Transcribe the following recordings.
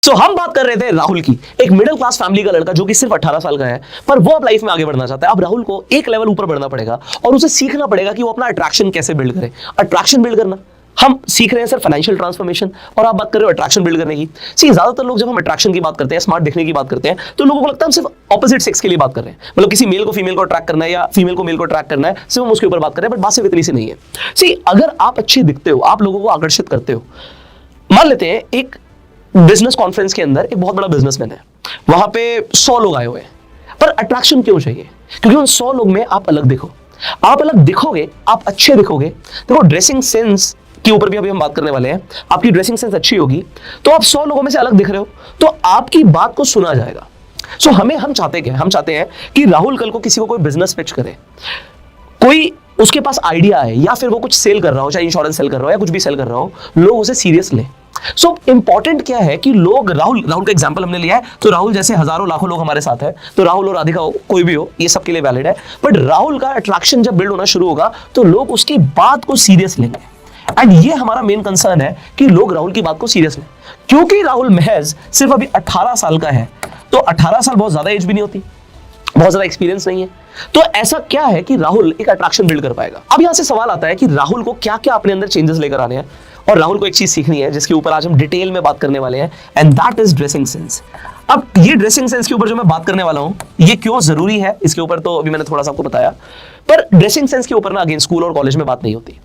सो हम बात कर रहे थे राहुल की, एक मिडिल क्लास फैमिली का लड़का जो कि सिर्फ 18 साल का है, पर वो अब लाइफ में आगे बढ़ना चाहता है। अब राहुल को एक लेवल ऊपर बढ़ना पड़ेगा और उसे सीखना पड़ेगा कि वो अपना अट्रैक्शन कैसे बिल्ड करे। अट्रैक्शन बिल्ड करना हम सीख रहे हैं सर फाइनेंशियल ट्रांसफॉर्मेशन, और आप बात कर रहे हो अट्रैक्शन बिल्ड करने की। सी ज्यादातर लोग जब हम अट्रैक्शन की बात करते हैं, स्मार्ट दिखने की बात करते हैं, तो लोगों को लगता है हम सिर्फ ऑपोजिट सेक्स के लिए बात कर रहे हैं, मतलब किसी मेल को फीमेल को अट्रैक्ट करना है या फीमेल को मेल को अट्रैक्ट करना है, सिर्फ हम उसके ऊपर बात कर रहे हैं। बट बात सिर्फ इतनी सी नहीं है। सी अगर आप अच्छे दिखते हो, आप लोगों को आकर्षित करते हो, मान लेते हैं एक बिजनेस कॉन्फ्रेंस के अंदर एक बहुत बड़ा बिजनेसमैन है, वहां पे 100 लोग आए हुए हैं, पर अट्रैक्शन क्यों चाहिए? क्योंकि उन 100 लोग में आप अलग दिखो, आप अलग दिखोगे, आप अच्छे दिखोगे। देखो ड्रेसिंग सेंस के ऊपर भी अभी हम बात करने वाले हैं। आपकी ड्रेसिंग सेंस अच्छी होगी तो आप 100 लोगों में से अलग दिख रहे हो, तो आपकी बात को सुना जाएगा। सो हम चाहते क्या है? हम चाहते हैं कि राहुल कल को किसी को कोई बिजनेस पिच करे, कोई उसके पास आइडिया है या फिर वो कुछ सेल कर रहा हो, चाहे इंश्योरेंस सेल कर रहा हो या कुछ भी सेल कर रहा हो, लोग उसे सीरियस लें। सो इंपॉर्टेंट क्या है कि लोग राहुल का एग्जांपल हमने लिया है, तो राहुल जैसे हजारों लाखों लोग हमारे साथ है, तो राहुल और राधिका कोई भी हो, ये सबके लिए वैलिड है। बट राहुल का अट्रैक्शन जब बिल्ड होना शुरू होगा तो लोग उसकी बात को सीरियस लेंगे, एंड ये हमारा मेन कंसर्न है कि लोग राहुल की बात को सीरियस लें। क्योंकि राहुल महज सिर्फ अभी 18 साल का है, तो 18 साल बहुत ज्यादा एज भी नहीं होती, बहुत ज्यादा एक्सपीरियंस नहीं है, तो ऐसा क्या है कि राहुल एक अट्रैक्शन बिल्ड कर पाएगा। अब यहां से सवाल आता है कि राहुल को क्या क्या अपने अंदर चेंजेस लेकर आने हैं, और राहुल को एक चीज सीखनी है जिसके ऊपर आज हम डिटेल में बात करने वाले हैं, and that is dressing sense. अब ये ड्रेसिंग सेंस के ऊपर जो मैं बात करने वाला हूं, ये क्यों जरूरी है इसके ऊपर तो अभी मैंने थोड़ा सा आपको बताया, पर ड्रेसिंग सेंस के ऊपर ना अगेन स्कूल और कॉलेज में बात नहीं होती,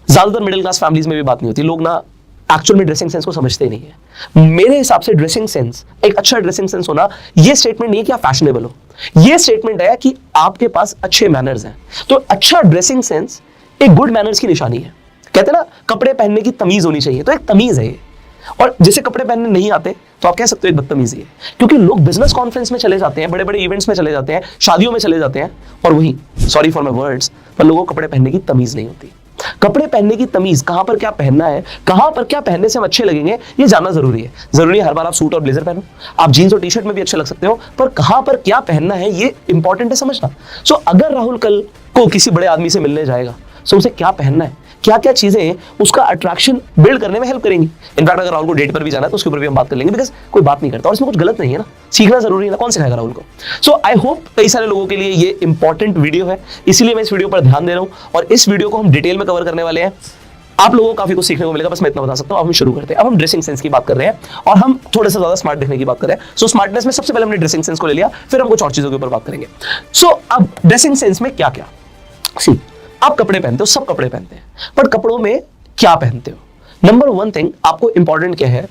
ज्यादातर मिडिल क्लास फैमिलीज में भी बात नहीं होती। लोग ना एक्चुअल में ड्रेसिंग सेंस को समझते ही नहीं है। मेरे हिसाब से ड्रेसिंग सेंस, एक अच्छा ड्रेसिंग सेंस होना, ये स्टेटमेंट नहीं है कि आप फैशनेबल हो, ये स्टेटमेंट है कि आपके पास अच्छे मैनर्स हैं। तो अच्छा ड्रेसिंग सेंस एक गुड मैनर्स की निशानी है। कहते हैं ना कपड़े पहनने की तमीज होनी चाहिए, तो एक तमीज है ये, और जिसे कपड़े पहनने नहीं आते तो आप कह सकते हो एक बदतमीजी है। क्योंकि लोग बिजनेस कॉन्फ्रेंस में चले जाते हैं, बड़े बड़े इवेंट्स में चले जाते हैं, शादियों में चले जाते हैं, और वही सॉरी फॉर माय वर्ड्स, पर लोगों को कपड़े पहनने की तमीज नहीं होती। कपड़े पहनने की तमीज, कहां पर क्या पहनना है, कहां पर क्या पहनने से हम अच्छे लगेंगे, ये जानना जरूरी है। जरूरी है हर बार आप सूट और ब्लेजर पहनो, आप जीन्स और टी शर्ट में भी अच्छे लग सकते हो, पर कहां पर क्या पहनना है ये इंपॉर्टेंट है समझना। सो अगर राहुल कल को किसी बड़े आदमी से मिलने जाएगा, सो उसे क्या पहनना है, क्या क्या चीजें उसका अट्रैक्शन बिल्ड करने में हेल्प करेंगी। इनफैक्ट अगर राहुल को डेट पर भी जाना है तो उसके ऊपर भी हम बात कर लेंगे, बिकॉज कोई बात नहीं करता और इसमें कुछ गलत नहीं है ना, सीखना जरूरी है ना, कौन सिखाएगा राहुल को। सो आई होप कई सारे लोगों के लिए ये इंपॉर्टेंट वीडियो है, इसीलिए मैं इस वीडियो पर ध्यान दे रहा हूं, और इस वीडियो को हम डिटेल में कवर करने वाले हैं। आप लोगों को काफी कुछ सीखने को मिलेगा, बस मैं इतना बता सकता हूं। अब हम शुरू करते हैं। अब हम ड्रेसिंग सेंस की बात कर रहे हैं और हम थोड़ा सा ज्यादा स्मार्ट दिखने की बात कर रहे हैं। सो स्मार्टनेस में सबसे पहले हमने ड्रेसिंग सेंस को ले लिया, फिर हम कुछ और चीजों के ऊपर बात करेंगे। सो अब ड्रेसिंग सेंस में क्या क्या, सी आप कपड़े पहनते हो, सब कपड़े पहनते हैं, पर कपड़ों में क्या पहनते हो। नंबर 1 थिंग आपको इंपॉर्टेंट क्या है,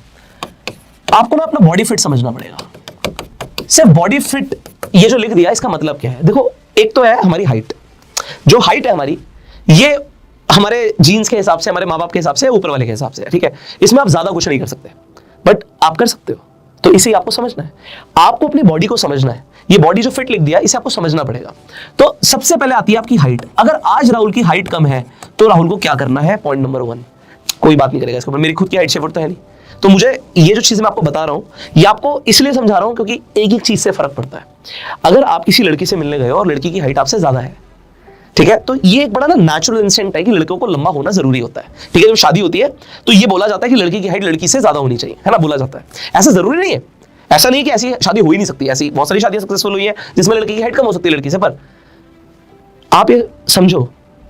आपको ना अपना बॉडी फिट समझना पड़ेगा। सिर्फ बॉडी फिट ये जो लिख दिया इसका मतलब क्या है? देखो एक तो है हमारी हाइट, जो हाइट है हमारी, ये हमारे जीन्स के हिसाब से, हमारे माँ बाप के हिसाब से, ऊपर वाले के हिसाब से, ठीक है, इसमें आप ज्यादा कुछ नहीं कर सकते, बट आप कर सकते हो। तो इसे आपको समझना है, आपको अपनी बॉडी को समझना है। ये बॉडी जो फिट लिख दिया इसे आपको समझना पड़ेगा। तो सबसे पहले आती है आपकी हाइट। अगर आज राहुल की हाइट कम है तो राहुल को क्या करना है? पॉइंट नंबर 1, कोई बात नहीं करेगा इसके ऊपर, मेरी खुद की हाइट शेफर तो है नहीं, तो मुझे ये जो चीजें मैं आपको बता रहा हूं ये आपको इसलिए समझा रहा हूं क्योंकि एक एक चीज से फर्क पड़ता है। अगर आप किसी लड़की से मिलने गए और लड़की की हाइट आपसे ज्यादा है, ठीक है, तो ये एक बड़ा ना नेचुरल इंस्टिंक्ट है कि लड़कियों को लंबा होना जरूरी होता है। ठीक है, जब शादी होती है तो ये बोला जाता है कि लड़की की हाइट लड़की से ज्यादा होनी चाहिए, है ना, बोला जाता है। ऐसा जरूरी नहीं है, ऐसा नहीं है कि ऐसी शादी हो ही नहीं सकती, ऐसी बहुत सारी शादियां सक्सेसफुल हुई है जिसमें लड़की की हाइट कम हो सकती है लड़की से। पर आप ये समझो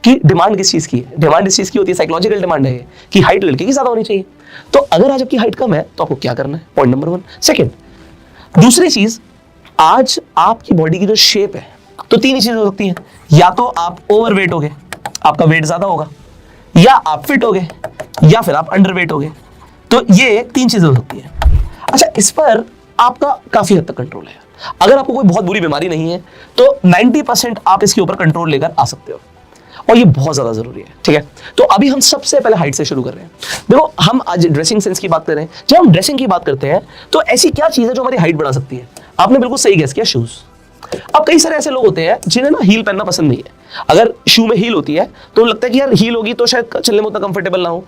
कि डिमांड किस चीज की है, डिमांड इस चीज की होती है, साइकोलॉजिकल डिमांड है कि हाइट लड़की की ज्यादा होनी चाहिए। तो अगर आज आपकी हाइट कम है तो आपको क्या करना है? Point number 1। सेकेंड, दूसरी चीज, आज आपकी बॉडी की जो शेप है, तो 3 ही चीजें हो सकती हैं, या तो आप ओवरवेट हो गए, आपका वेट ज्यादा होगा, या आप फिट हो गए, या फिर आप अंडरवेट हो गए। तो ये 3 चीजें हो सकती हैं। अच्छा, इस पर आपका काफी हद तक कंट्रोल है। अगर आपको कोई बहुत बुरी बीमारी नहीं है तो 90% आप इसके ऊपर कंट्रोल लेकर आ सकते हो, और ये बहुत ज्यादा जरूरी है। ठीक है, तो अभी हम सबसे पहले हाइट से शुरू कर रहे हैं। देखो हम आज ड्रेसिंग सेंस की बात कर रहे हैं। जब हम ड्रेसिंग की बात करते हैं तो ऐसी क्या चीज है जो हमारी हाइट बढ़ा सकती है? आपने बिल्कुल सही गेस किया, शूज। अब कई सारे ऐसे लोग होते हैं जिन्हें ना हील पहनना पसंद नहीं है। अगर शू में हील होती है तो लगता है कि यार हील होगी तो शायद चलने में उतना कंफर्टेबल ना हो।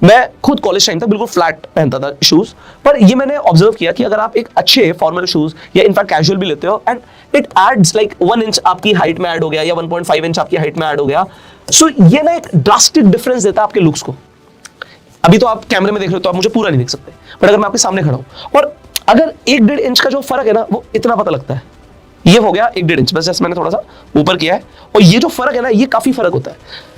मैं खुद कॉलेज टाइम तक बिल्कुल फ्लैट पहनता था शूज, पर ये मैंने ऑब्जर्व किया कि अगर आप एक अच्छे फॉर्मल शूज या इनफैक्ट कैजुअल भी लेते हो, and it adds like 1 inch आपकी हाइट में ऐड हो गया या 1.5 इंच आपकी हाइट में ऐड हो गया, सो ये ना एक ड्रास्टिक डिफरेंस देता है आपके लुक्स को। अभी तो आप कैमरे में देख रहे हो तो आप मुझे पूरा नहीं देख सकते, बट अगर मैं आपके सामने खड़ा हूं, और अगर 1-1.5 इंच का जो फर्क है ना, वो इतना पता लगता है, ये हो गया 1-1.5 इंच, बस जैसे मैंने थोड़ा सा ऊपर किया है, और ये जो फर्क है ना, ये काफी फर्क होता है।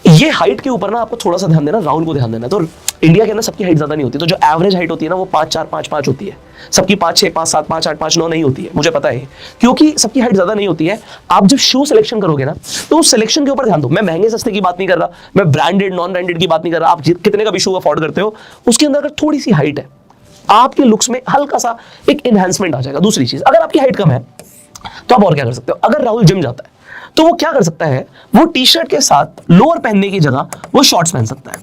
ये हाइट के ऊपर ना आपको थोड़ा सा ध्यान देना, राहुल को ध्यान देना। तो इंडिया के अंदर सबकी हाइट ज्यादा नहीं होती, तो जो एवरेज हाइट होती है ना, वो 5'4", 5'5" होती है। सबकी 5'6", 5'7", 5'8", 5'9" नहीं होती है, मुझे पता है, क्योंकि सबकी हाइट ज्यादा नहीं होती है। आप जब शू सिलेक्शन करोगे ना, तो उस सिलेक्शन के ऊपर ध्यान दो। मैं महंगे सस्ते की बात नहीं कर रहा, मैं ब्रांडेड नॉन ब्रांडेड की बात नहीं कर रहा। आप कितने का भी शू अफोर्ड करते हो, उसके अंदर अगर थोड़ी सी हाइट है, आपके लुक्स में हल्का सा एक एनहांसमेंट आ जाएगा। दूसरी चीज, अगर आपकी हाइट कम है तो आप और क्या कर सकते हो। अगर राहुल जिम जाता है तो वो क्या कर सकता है, वो टी शर्ट के साथ लोअर पहनने की जगह वो शॉर्ट्स पहन सकता है।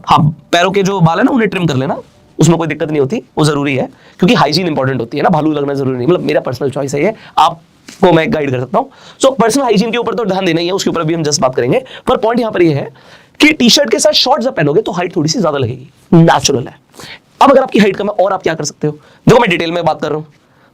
हाँ, पैरों के जो बाल है ना, उन्हें ट्रिम कर लेना, उसमें कोई दिक्कत नहीं होती, वो जरूरी है, क्योंकि हाइजीन इंपॉर्टेंट होती है ना, भालू लगना जरूरी नहीं। मतलब मेरा पर्सनल चॉइस है ये, आपको मैं गाइड कर सकता हूँ। सो पर्सनल हाइजीन के ऊपर तो ध्यान देना ही है, उसके ऊपर भी हम जस्ट बात करेंगे। पर पॉइंट यहाँ पर ये है कि टी शर्ट के साथ शॉर्ट्स जब पहनोगे तो हाइट थोड़ी सी ज्यादा लगेगी, नेचुरल है। अब अगर आपकी हाइट कम है और आप क्या कर सकते हो, देखो मैं डिटेल में बात कर रहा हूँ,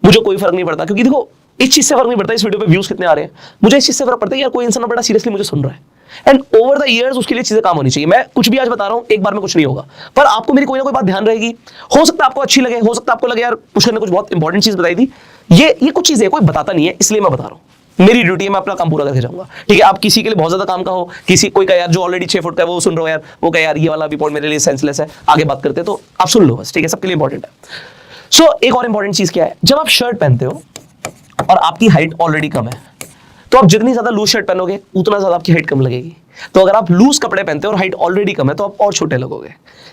मुझे कोई फर्क नहीं पड़ता, क्योंकि देखो इस चीज से फर्क नहीं पड़ता इस वीडियो पे व्यूज कितने आ रहे हैं, मुझे इस चीज से फर्क पड़ता है यार कोई इंसान बड़ा सीरियसली मुझे सुन रहा है, एंड ओवर द इयर्स उसके लिए चीजें काम होनी चाहिए। मैं कुछ भी आज बता रहा हूं, एक बार में कुछ नहीं होगा, पर आपको मेरी कोई ना कोई बात ध्यान रहेगी। हो सकता है आपको अच्छी लगे, हो सकता है आपको लगे यार उसने कुछ बहुत इंपॉर्टेंट चीज बताई थी। ये कुछ चीजें कोई बताता नहीं है, इसलिए मैं बता रहा हूं। मेरी ड्यूटी है, मैं अपना काम पूरा करके जाऊंगा, ठीक है। आप किसी के लिए बहुत ज्यादा काम का हो, किसी कोई का यार जो ऑलरेडी 6 फुट का है वो सुन रहे हो यार, वो कहे यार ये वाला भी पॉइंट मेरे लिए सेंसलेस है, आगे बात करते हैं, तो आप सुन लो बस, ठीक है, सबके लिए इंपॉर्टेंट है। सो एक और इंपॉर्टेंट चीज क्या है, जब आप शर्ट पहनते हो और आपकी हाइट ऑलरेडी कम है, तो आप जितनी ज्यादा लूज शर्ट पहनोगे उतना ज्यादा आपकी हाइट कम लगेगी। तो अगर आप लूज कपड़े पहनते हो और हाइट ऑलरेडी कम है, तो आप और छोटे लगोगे,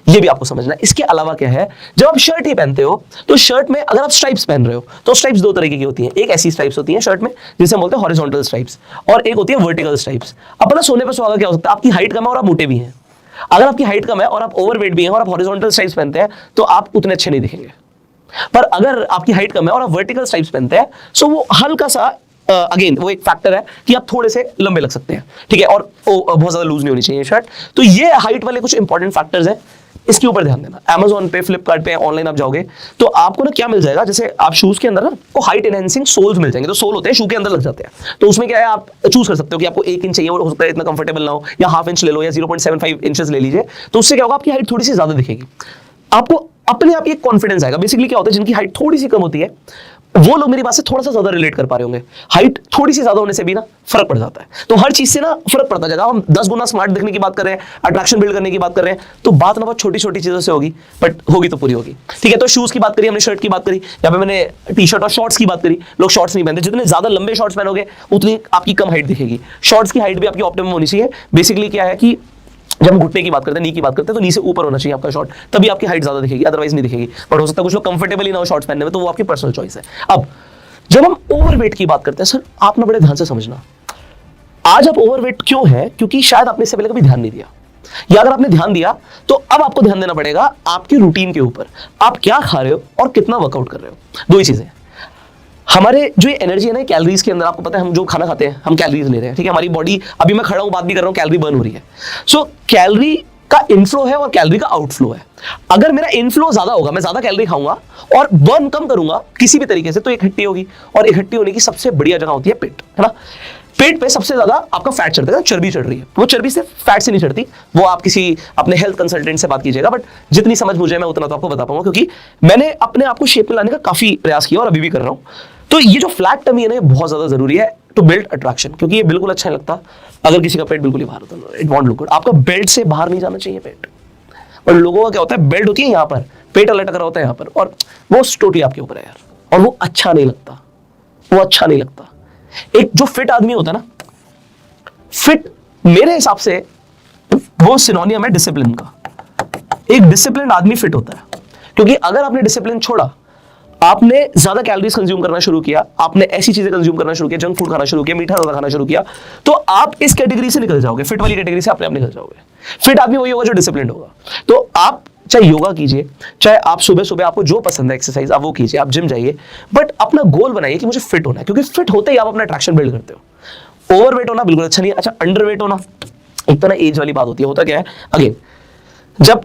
ये भी आपको समझना है। इसके अलावा क्या है, जब आप शर्ट ही पहनते हो तो शर्ट में अगर आप स्ट्राइप्स पहन रहे हो, तो स्ट्राइप्स दो तरीके की होती हैं। एक ऐसी स्ट्राइप्स होती हैं शर्ट में जिसे हम बोलते हैं हॉरिजॉन्टल स्ट्राइप्स, और एक होती है वर्टिकल स्ट्राइप्स। अपना सोने पर सुहागा क्या हो सकता है, आपकी हाइट कम है और आप मोटे भी हैं। अगर आपकी हाइट कम है और आप ओवरवेट भी हैं और आप हॉरिजॉन्टल स्ट्राइप्स पहनते हैं, तो आप उतने अच्छे नहीं दिखेंगे। पर अगर आपकी हाइट कम है और आप वर्टिकल स्ट्राइप्स पहनते हैं, सो वो हल्का सा अगेन वो एक फैक्टर है कि आप थोड़े से लंबे लग सकते हैं, ठीक है, और बहुत ज्यादा लूज नहीं होनी चाहिए शर्ट। तो ये हाइट वाले कुछ इंपॉर्टेंट फैक्टर्स हैं, इसके ऊपर ध्यान देना। Amazon पे, फ्लिपकार्ट पे, ऑनलाइन आप जाओगे तो आपको ना क्या मिल जाएगा, जैसे आप शूज के अंदर ना को हाइट एनहेंसिंग सोल्स मिल जाएंगे। तो सोल होते हैं शू के अंदर लग जाते हैं, तो उसमें क्या है, आप चूज कर सकते हो कि आपको 1 इंच चाहिए और हो सकता है इतना कंफर्टेबल ना हो, या ½ इंच ले लो या 0.75 इंचेस ले लीजिए। तो उससे क्या होगा, आपकी हाइट थोड़ी सी ज्यादा दिखेगी, आपको अपने आप एक कॉन्फिडेंस आएगा। बेसिकली क्या होता है, जिनकी हाइट थोड़ी सी कम होती है वो लोग मेरी बात से थोड़ा सा ज्यादा रिलेट कर पा रहे होंगे। हाइट थोड़ी सी ज्यादा होने से भी ना फर्क पड़ जाता है, तो हर चीज से ना फर्क पड़ता जाएगा। हम 10 गुना स्मार्ट दिखने की बात कर रहे हैं, अट्रैक्शन बिल्ड करने की बात कर रहे हैं, तो बात ना बहुत छोटी छोटी चीजों से होगी, बट होगी तो पूरी होगी, ठीक है। तो शूज की बात करी हमने, शर्ट की बात करी, यहाँ पे मैंने टी शर्ट और शॉर्ट्स की बात करी। लोग शॉर्ट्स नहीं पहनते, जितने ज्यादा लंबे शॉर्ट्स पहनोगे उतनी आपकी कम हाइट दिखेगी। शॉर्ट्स की हाइट भी आपकी ऑप्टिमम होनी चाहिए। बेसिकली क्या है कि जब हम घुटने की बात करते हैं, नी की बात करते हैं, तो नी से ऊपर होना चाहिए आपका शॉर्ट, तभी आपकी हाइट ज्यादा दिखेगी, अदरवाइज नहीं दिखेगी। बट हो सकता है कुछ लोग कंफर्टेबल ही ना हो शॉर्ट्स पहनने में, तो वो आपकी पर्सनल चॉइस है। अब जब हम ओवरवेट की बात करते हैं, सर आप ना बड़े ध्यान से समझना, आज आप ओवरवेट क्यों है, क्योंकि शायद आपने इससे पहले कभी ध्यान नहीं दिया, या अगर आपने ध्यान दिया तो अब आपको ध्यान देना पड़ेगा आपकी रूटीन के ऊपर। आप क्या खा रहे हो और कितना वर्कआउट कर रहे हो, दो ही चीजें। हमारे जो ये एनर्जी है ना कैलोरीज के अंदर, आपको पता है हम जो खाना खाते हैं हम कैलोरीज ले रहे हैं, ठीक है। हमारी बॉडी, अभी मैं खड़ा हूं बात भी कर रहा हूं, कैलोरी बर्न हो रही है। सो कैलोरी का इनफ्लो है और कैलोरी का आउटफ्लो है। अगर मेरा इनफ्लो ज्यादा होगा, मैं ज्यादा कैलोरी खाऊंगा और बर्न कम करूंगा किसी भी तरीके से, तो इकट्ठी होगी, और इकट्ठी होने की सबसे बढ़िया जगह होती है पेट, है ना। पेट पे सबसे ज्यादा आपका फैट चढ़ता है, चर्बी चढ़ रही है। वो चर्बी सिर्फ फैट से नहीं चढ़ती, वो आप किसी अपने हेल्थ कंसल्टेंट से बात कीजिएगा, बट जितनी समझ मुझे मैं उतना तो आपको बता पाऊंगा, क्योंकि मैंने अपने आप को शेप में लाने का काफी प्रयास किया और अभी भी कर रहा हूं। तो ये जो फ्लैट टमी है ना, ये बहुत ज्यादा जरूरी है टू बिल्ड अट्रैक्शन, क्योंकि ये बिल्कुल अच्छा नहीं लगता अगर किसी का पेट बिल्कुल ही बाहर होता है। It won't look good. आपका बेल्ट से बाहर नहीं जाना चाहिए पेट, और लोगों का क्या होता है, बेल्ट होती है यहाँ पर, पेट लटक रहा होता है यहाँ पर, और वो टोटली आपके ऊपर है यार, और वो अच्छा नहीं लगता, वो अच्छा नहीं लगता। एक जो फिट आदमी होता है ना, फिट मेरे हिसाब से वो सिनोनियम है डिसिप्लिन का। एक डिसिप्लिन आदमी फिट होता है, क्योंकि अगर आपने डिसिप्लिन छोड़ा, आपने ज्यादा कैलोरीज कंज्यूम करना शुरू किया, आपने ऐसी चीजें कंज्यूम करना शुरू किया, जंक फूड खाना शुरू किया, मीठा ज्यादा खाना शुरू किया, तो आप इस कैटेगरी से निकल जाओगे, फिट वाली कैटेगरी से अपने आप निकल जाओगे। फिट आदमी वही होगा जो डिसिप्लिन होगा। तो आप चाहे योगा कीजिए, चाहे आप सुबह सुबह आपको जो पसंद है एक्सरसाइज आप वो कीजिए, आप जिम जाइए, बट अपना गोल बनाइए कि मुझे फिट होना है, क्योंकि फिट होते ही आप अपना अट्रैक्शन बिल्ड करते हो। ओवरवेट होना बिल्कुल अच्छा नहीं है। अच्छा, अंडरवेट होना एक तो ना एज वाली बात होती है। होता क्या है, अगेन जब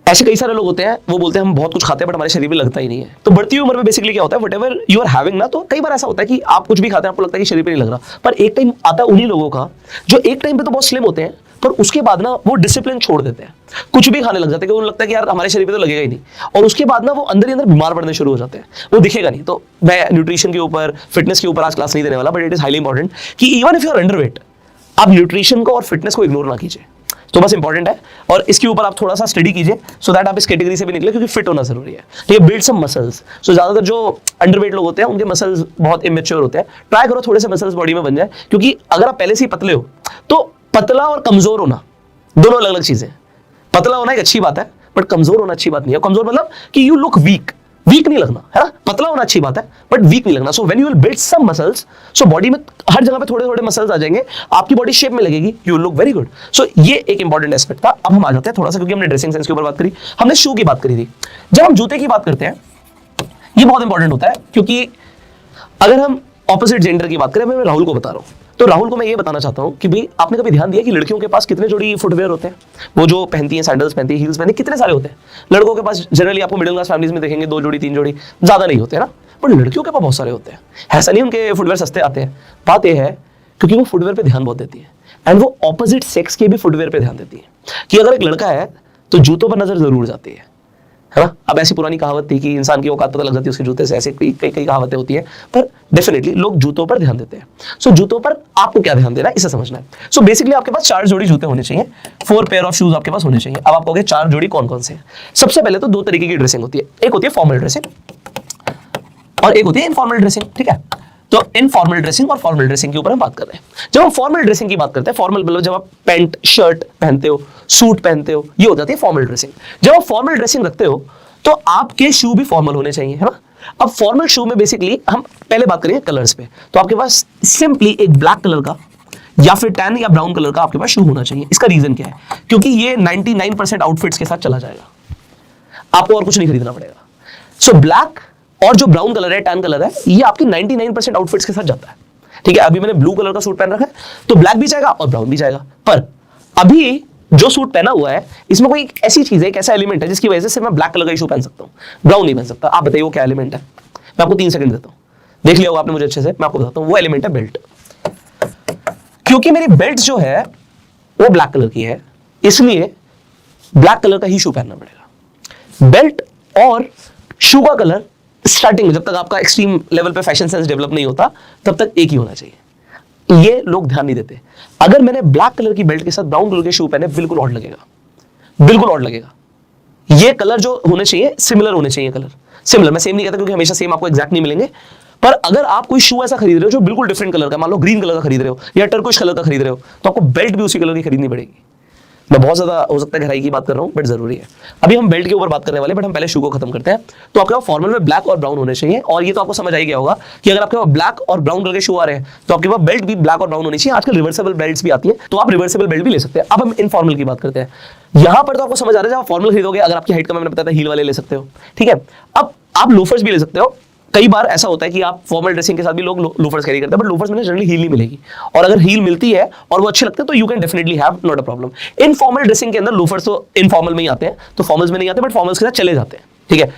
ऐसे कई सारे लोग होते हैं, वो बोलते हैं हम बहुत कुछ खाते हैं बट हमारे शरीर में लगता ही नहीं है। तो बढ़ती हुई उम्र में बेसिकली क्या होता है, व्हाटएवर यू आर हैविंग ना, तो कई बार ऐसा होता है कि आप कुछ भी खाते हैं आपको लगता है कि शरीर पे नहीं लग रहा, पर एक टाइम आता है उन्हीं लोगों का जो एक टाइम पे तो बहुत स्लिम होते हैं, पर उसके बाद ना वो डिसिप्लिन छोड़ देते हैं, कुछ भी खाने लग जाते हैं, उन्हें लगता है कि यार हमारे शरीर पे तो लगेगा ही नहीं, और उसके बाद ना वो अंदर ही अंदर बीमार पड़ने शुरू हो जाते हैं, वो दिखेगा नहीं। तो मैं न्यूट्रिशन के ऊपर, फिटनेस के ऊपर आज क्लास नहीं देने वाला, but it is highly important कि even if you are underweight, आप न्यूट्रिशन को और फिटनेस को इग्नोर ना कीजिए। तो बस इंपॉर्टेंट है, और इसके ऊपर आप थोड़ा सा स्टडी कीजिए सो दैट आप इस कैटेगरी से भी निकले, क्योंकि फिट होना जरूरी है। ठीक है, बिल्ड सम मसल्स। सो ज्यादातर जो अंडरवेट लोग होते हैं उनके मसल्स बहुत इमेच्योर होते हैं, ट्राई करो थोड़े से मसल्स बॉडी में बन जाए, क्योंकि अगर आप पहले से ही पतले हो तो पतला और कमजोर होना दोनों अलग अलग चीजें। पतला होना एक अच्छी बात है, बट कमजोर होना अच्छी बात नहीं है। कमजोर मतलब कि यू लुक वीक, वीक नहीं लगना है ना। पतला होना अच्छी बात है बट वीक नहीं लगना। So when you will build some muscles, so body में हर जगह पे थोड़े थोड़े मसल्स आ जाएंगे, आपकी बॉडी शेप में लगेगी, यू लुक वेरी गुड। सो ये एक इंपॉर्टेंट एस्पेक्ट था। अब हम आ जाते हैं थोड़ा सा, क्योंकि हमने ड्रेसिंग सेंस के ऊपर बात करी, हमने शू की बात करी थी। जब हम जूते की बात करते हैं, ये बहुत इंपॉर्टेंट होता है, क्योंकि अगर हम ऑपोजिट जेंडर की बात करें, मैं राहुल को बता रहा हूं, तो राहुल को मैं ये बताना चाहता हूं कि भाई आपने कभी ध्यान दिया कि लड़कियों के पास कितने जोड़ी फुटवेयर होते हैं? वो जो पहनती हैं, सैंडल्स पहनती है, हील्स पहनती है, कितने सारे होते हैं। लड़कों के पास जनरली आपको मिडिल क्लास फैमिलीज में देखेंगे 2 जोड़ी 3 जोड़ी, ज्यादा नहीं होते ना, पर लड़कियों के पास बहुत सारे होते हैं। ऐसा नहीं उनके फुटवेयर सस्ते आते हैं, बात यह है क्योंकि वो फुटवेयर पे ध्यान बहुत देती है, एंड वो ऑपोजिट सेक्स के भी फुटवेयर पे ध्यान देती है। कि अगर एक लड़का है तो जूतों पर नजर जरूर जाती है ना। अब ऐसी पुरानी कहावत थी कि इंसान की औकात पता लग जाती है उसके जूते से, ऐसे कई कहावतें होती हैं, पर डेफिनेटली लोग जूतों पर ध्यान देते हैं। सो जूतों पर आपको क्या ध्यान देना है, इसे समझना है। सो बेसिकली आपके पास 4 जोड़ी जूते होने चाहिए, 4 पेयर ऑफ शूज आपके पास होने चाहिए। अब आप कहोगे 4 जोड़ी कौन कौन से हैं? सबसे पहले तो 2 तरीके की ड्रेसिंग होती है, एक होती है फॉर्मल ड्रेसिंग और एक होती है इनफॉर्मल ड्रेसिंग। ठीक है, तो इनफॉर्मल ड्रेसिंग और फॉर्मल ड्रेसिंग के ऊपर हम बात कर रहे हैं। जब हम फॉर्मल ड्रेसिंग की बात करते हैं, फॉर्मल मतलब जब आप पैंट शर्ट पहनते हो, सूट पहनते हो, ये हो जाती है फॉर्मल ड्रेसिंग। जब आप फॉर्मल ड्रेसिंग रखते हो तो आपके शू भी फॉर्मल होने चाहिए, है ना। अब फॉर्मल शू में बेसिकली हम पहले बात करेंगे कलर्स पे, तो आपके पास सिंपली एक ब्लैक कलर का या फिर टैन या ब्राउन कलर का आपके पास शू होना चाहिए। इसका रीजन क्या है? क्योंकि ये 99% आउटफिट्स के साथ चला जाएगा, आपको और कुछ नहीं खरीदना पड़ेगा। सो ब्लैक और जो ब्राउन कलर है, टैन कलर है, ये आपकी 99% आउटफिट्स के साथ जाता है। ठीक है, अभी मैंने ब्लू कलर का सूट पहन रखा है तो ब्लैक भी जाएगा और ब्राउन भी जाएगा, पर अभी जो सूट पहना हुआ है इसमें कोई ऐसी चीज है, एक ऐसा एलिमेंट है जिसकी वजह से सिर्फ मैं ब्लैक कलर का ही शू पहन सकता हूं, ब्राउन नहीं पहन सकता। आप बताइए वो क्या एलिमेंट है? मैं आपको 3 सेकंड देता हूं, देख लिया होगा आपने मुझे अच्छे से। मैं आपको बताता हूं, वो एलिमेंट है बेल्ट। क्योंकि मेरी बेल्ट जो है वो ब्लैक कलर की है, इसलिए ब्लैक कलर का ही शू पहनना पड़ेगा। बेल्ट और शू का कलर स्टार्टिंग में, जब तक आपका एक्सट्रीम लेवल पे फैशन सेंस डेवलप नहीं होता, तब तक एक ही होना चाहिए। ये लोग ध्यान नहीं देते। अगर मैंने ब्लैक कलर की बेल्ट के साथ ब्राउन कलर के शू पहने, बिल्कुल ऑड लगेगा, बिल्कुल ऑड लगेगा। ये कलर जो होने चाहिए सिमिलर होने चाहिए, कलर सिमिलर। मैं सेम नहीं कहता क्योंकि हमेशा सेम आपको एग्जैक्ट नहीं मिलेंगे, पर अगर आप कोई शू ऐसा खरीद रहे हो जो बिल्कुल डिफरेंट कलर का, मान लो ग्रीन कलर का खरीद रहे हो या टर्कोइश कलर का खरीद रहे हो, तो आपको बेल्ट भी उसी कलर की खरीदनी पड़ेगी। मैं बहुत ज्यादा हो सकता है गहराई की बात कर रहा हूं, बट जरूरी है। अभी हम बेल्ट के ऊपर बात करने वाले, बट हम पहले शू को खत्म करते हैं। तो आपके पास फॉर्मल में ब्लैक और ब्राउन होने चाहिए, और ये तो आपको समझ आ ही गया होगा कि अगर आपके पास ब्लैक और ब्राउन कलर के शू आ रहे हैं तो आपके पास बेल्ट भी ब्लैक और ब्राउन होनी चाहिए। आजकल रिवर्सेबल बेल्ट्स भी आती है, तो आप रिवर्सेबल बेल्ट भी ले सकते हैं। अब हम इनफॉर्मल की बात करते हैं। यहां पर तो आपको समझ आ रहा है, जब आप फॉर्मल खरीदोगे, अगर आपकी हाइट का मैंने बताया था, हील वाले ले सकते हो। ठीक है, अब आप लोफर्स भी ले सकते हो। कई बार ऐसा होता है कि आप फॉर्मल ड्रेसिंग के साथ भी लोग लोफर्स कैरी करते हैं, बट लोफर्स में जनरली हील नहीं मिलेगी, और अगर हील मिलती है और वो अच्छे लगते हैं तो you can definitely have, not a problem. Informal dressing के अंदर लोफर्स तो इनफॉर्मल में ही आते हैं, तो फॉर्मल्स में नहीं आते, बट फॉर्मल्स के साथ चले जाते हैं। ठीक है,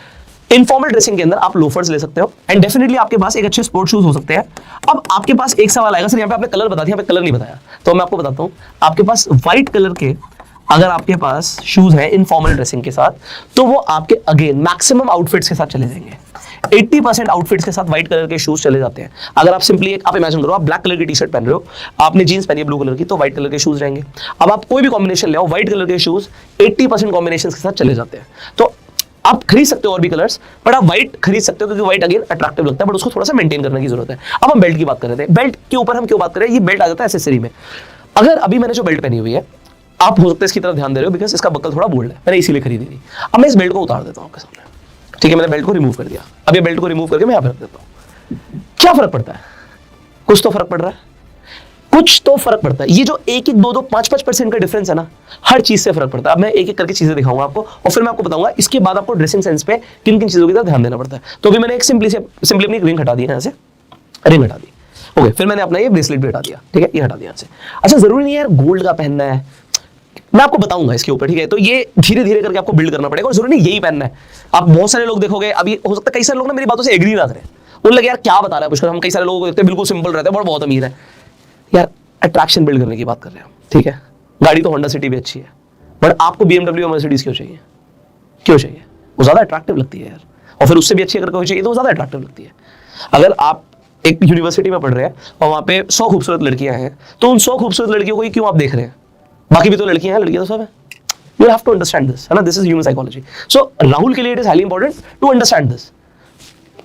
इनफॉर्मल ड्रेसिंग के अंदर आप लोफर्स ले सकते हो, एंड डेफिनेटली आपके पास एक अच्छे स्पोर्ट शूज हो सकते हैं। अब आपके पास एक सवाल आएगा, सर यहाँ पे आपने कलर बता दिया, यहाँ पे कलर नहीं बताया, तो मैं आपको बताता हूँ। आपके पास व्हाइट कलर के अगर आपके पास शूज है इनफॉर्मल ड्रेसिंग के साथ, तो वो आपके अगेन मैक्सिमम आउटफिट्स के साथ चले जाएंगे। 80% आउटफिट्स के साथ व्हाइट कलर के शूज चले जाते हैं। अगर आप सिंपली आप इमेजिन करो, आप ब्लैक कलर की टी शर्ट पहन रहे हो, आपने जींस पहनी है ब्लू कलर की, तो व्हाइट कलर के शूज रहेंगे। अब आप कोई भी कॉम्बिनेशन ले आओ, व्हाइट कलर के शूज 80% कॉम्बिनेशन के साथ चले जाते हैं। तो आप खरीद सकते हो और भी कलर्स, बट आप व्हाइट खरीद सकते हो क्योंकि व्हाइट अगेन अट्रैक्टिव लगता है, बट उसको थोड़ा सा मेंटेन करने की जरूरत है। अब हम बेल्ट की बात कर रहे थे। बेल्ट के ऊपर हम क्यों बात कर रहे हैं? ये बेल्ट आ जाता है एक्सेसरी में। अगर अभी मैंने जो बेल्ट पहनी हुई है, आप हो सकता है इसकी तरफ ध्यान दे रहे हो बिकॉज इसका बक्कल थोड़ा बोल्ड है, मैंने इसीलिए खरीदी थी। अब मैं इस बेल्ट को उतार देता हूं आपके सामने। ठीक है, मैंने बेल्ट को रिमूव कर दिया। अब ये बेल्ट को रिमूव करके मैं यहां पर रख देता हूं। क्या फर्क पड़ता है? कुछ तो फर्क पड़ रहा है, कुछ तो फर्क पड़ता है। ये जो 1-1, 2-2, 5-5% का डिफरेंस है ना, हर चीज से फर्क पड़ता है। अब मैं एक एक करके चीजें दिखाऊंगा आपको, और फिर मैं आपको बताऊंगा इसके बाद आपको ड्रेसिंग सेंस पे किन किन चीजों की तरफ ध्यान देना पड़ता है। तो अभी मैंने एक सिंपली अपनी रिंग हटा दी, यहाँ से रिंग हटा दी। ओके, फिर मैंने अपना ये ब्रेसलेट भी हटा दिया। ठीक है, ये हटा दिया यहाँ से। अच्छा, जरूरी नहीं है यार गोल्ड का पहनना है, मैं आपको बताऊंगा इसके ऊपर। ठीक है, तो ये धीरे धीरे करके आपको बिल्ड करना पड़ेगा, और जरूरी नहीं यही पहनना है। आप बहुत सारे लोग देखोगे, अभी हो सकता है कई सारे लोग ना मेरी बातों से एग्री ना करें, उन लगे यार क्या बता रहा है पुष्कर। हम कई सारे लोगों को देखते हैं बिल्कुल सिंपल रहते हैं, बहुत अमीर है। यार अट्रैक्शन बिल्ड करने की बात कर रहे हैं, ठीक है, गाड़ी तो होंडा सिटी भी अच्छी है, बट आपको BMW और मर्सिडीज क्यों चाहिए? क्यों चाहिए? वो ज्यादा अट्रैक्टिव लगती है यार, और फिर उससे भी अच्छी अगर कोई चाहिए तो वो ज्यादा अट्रैक्टिव लगती है। अगर आप एक यूनिवर्सिटी में पढ़ रहे हैं और वहां पे 100 खूबसूरत लड़कियां हैं, तो उन 100 खूबसूरत लड़कियों को ही क्यों आप देख रहे हैं? बाकी भी तो लड़कियां हैं, लड़कियां तो सब है। You have to understand this, है ना, this is human psychology. So Rahul के लिए it is highly important to understand this.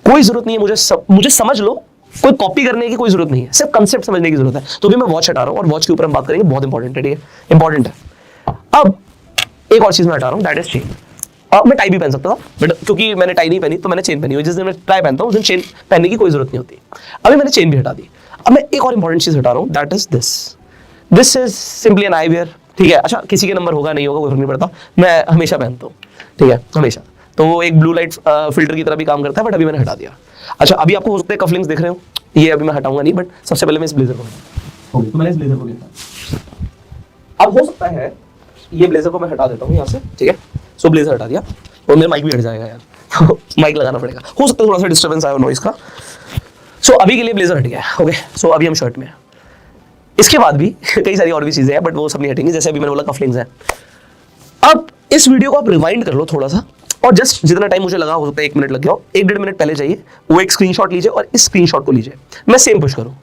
कोई जरूरत नहीं है मुझे समझ लो, कोई कॉपी करने की कोई जरूरत नहीं है, सिर्फ कंसेप्ट समझने की जरूरत है। तो भी मैं वॉच हटा रहा हूं और वॉच के ऊपर हम बात करेंगे, बहुत इंपॉर्टेंट है, ठीक है, इंपॉर्टेंट है। अब एक और चीज मैं हटा रहा हूं, दैट इज चेन। मैं टाई भी पहन सकता था, बट क्योंकि मैंने टाई नहीं पहनी तो मैंने चेन पहनी हुई। जिस दिन मैं टाई पहनता हूं उस दिन चेन पहनने की कोई जरूरत नहीं होती। अभी मैंने चेन भी हटा दी। अब मैं एक और इंपॉर्टेंट चीज हटा रहा हूं, that is this is simply an eyewear, ठीक है। अच्छा, किसी के नंबर होगा नहीं होगा कोई फर्क नहीं पड़ता, मैं हमेशा पहनता हूँ, ठीक है, हमेशा। तो वो एक ब्लू लाइट फिल्टर की तरह भी काम करता है, बट अभी मैंने हटा दिया। अच्छा, अभी आपको हो सकता है कफलिंग्स दिख रहे हो, ये अभी मैं हटाऊंगा नहीं, बट सबसे पहले मैं इस ब्लेजर को हटाऊंगा। तो मैंने इस ब्लेजर को लिया। अब हो सकता है ये ब्लेजर को मैं हटा देता हूँ यहाँ से, ठीक है। सो ब्लेजर हटा दिया और मेरा माइक भी हट जाएगा यार, तो माइक लगाना पड़ेगा, हो सकता है थोड़ा सा डिस्टर्बेंस आया नॉइस का। सो अभी के लिए ब्लेजर हट गया, ओके। सो अभी हम शर्ट में हैं। इसके बाद भी कई सारी और भी चीजें हैं, बट वो सब नहीं हटेंगी। जैसे अभी मैंने बोला कफलिंग्स हैं। अब इस वीडियो को आप रिवाइंड कर लो थोड़ा सा, और जस्ट जितना टाइम मुझे लगा, हो सकता है 1 मिनट लग गया हो, 1-1.5 मिनट पहले जाइए, वो एक स्क्रीनशॉट लीजिए और इस स्क्रीनशॉट को लीजिए। मैं सेम पुश करूं,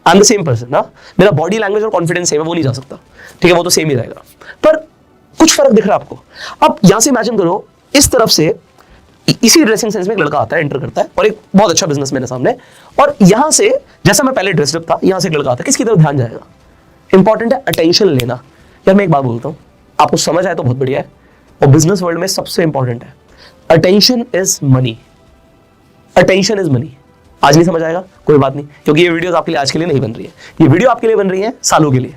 I am the same person ना, मेरा बॉडी लैंग्वेज और कॉन्फिडेंस सेम है, वो नहीं जा सकता, ठीक है, वो तो सेम ही रहेगा, पर कुछ फर्क दिख रहा है आपको। अब यहां से इमेजिन करो, इस तरफ से इसी ड्रेसिंग सेंस में एक लड़का आता है, एंटर करता है, और एक बहुत अच्छा बिजनेसमैन है सामने, और यहां से जैसा मैं पहले ड्रेसअप था, यहां से एक लड़का आता है, किसकी तरफ ध्यान जाएगा? इंपॉर्टेंट है अटेंशन लेना। यार मैं एक बात बोलता हूं, आपको समझ आए तो बहुत बढ़िया है, और बिजनेस वर्ल्ड में सबसे इंपॉर्टेंट है attention is money. Attention is money. आज नहीं समझ आएगा कोई बात नहीं, क्योंकि ये वीडियो आपके लिए आज के लिए नहीं बन रही है, ये वीडियो आपके लिए बन रही है सालों के लिए।